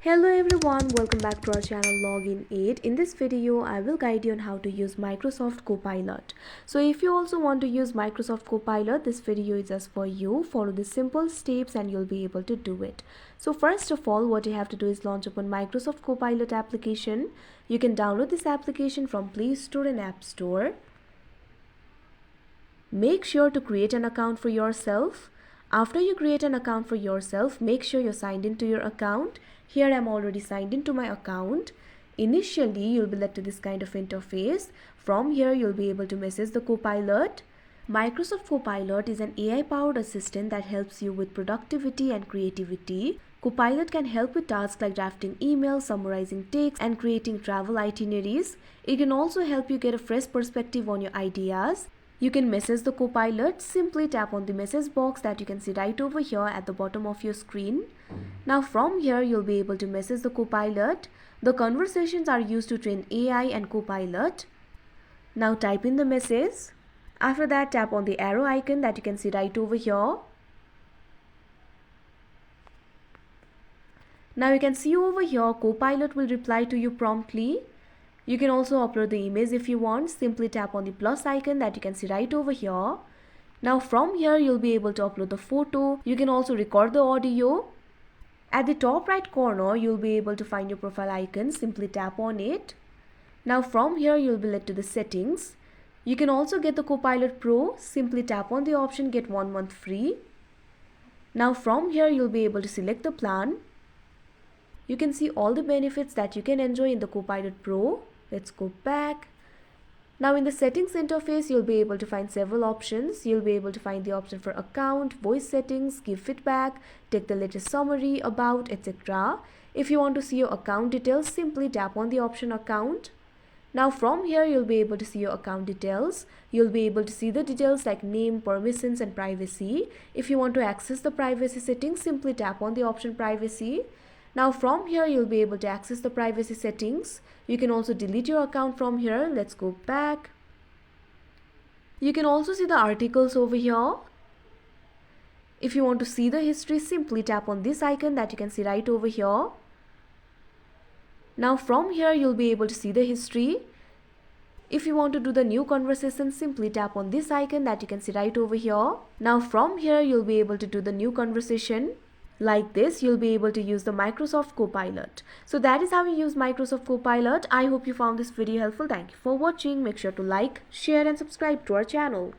Hello everyone, welcome back to our channel Login 8. In this video, I will guide you on how to use Microsoft Copilot. So if you also want to use Microsoft Copilot, this video is just for you. Follow the simple steps and you'll be able to do it. So first of all, what you have to do is launch upon Microsoft Copilot application. You can download this application from Play Store and App Store. Make sure to create an account for yourself. After you create an account for yourself, make sure you're signed into your account. Here I'm already signed into my account. Initially, you'll be led to this kind of interface. From here, you'll be able to message the Copilot. Microsoft Copilot is an AI-powered assistant that helps you with productivity and creativity. Copilot can help with tasks like drafting emails, summarizing text, and creating travel itineraries. It can also help you get a fresh perspective on your ideas. You can message the Copilot. Simply tap on the message box that you can see right over here at the bottom of your screen. Now from here, you'll be able to message the Copilot. The conversations are used to train AI and Copilot. Now type in the message. After that, tap on the arrow icon that you can see right over here. Now you can see over here, Copilot will reply to you promptly. You can also upload the image if you want. Simply tap on the plus icon that you can see right over here. Now from here, you'll be able to upload the photo. You can also record the audio. At the top right corner, you'll be able to find your profile icon. Simply tap on it. Now from here, you'll be led to the settings. You can also get the Copilot Pro. Simply tap on the option Get 1 month free. Now from here, you'll be able to select the plan. You can see all the benefits that you can enjoy in the Copilot Pro. Let's go back. Now in the settings interface, you'll be able to find several options. You'll be able to find the option for account, voice settings, give feedback, take the latest summary, about, etc. If you want to see your account details, simply tap on the option account. Now from here, you'll be able to see your account details. You'll be able to see the details like name, permissions, and privacy. If you want to access the privacy settings, simply tap on the option privacy. Now from here, you'll be able to access the privacy settings. You can also delete your account from here. Let's go back. You can also see the articles over here. If you want to see the history, simply tap on this icon that you can see right over here. Now from here, you'll be able to see the history. If you want to do the new conversation, simply tap on this icon that you can see right over here. Now from here, you'll be able to do the new conversation. Like this, you'll be able to use the Microsoft Copilot. So that is how you use Microsoft Copilot. I hope you found this video helpful. Thank you for watching. Make sure to like, share and subscribe to our channel.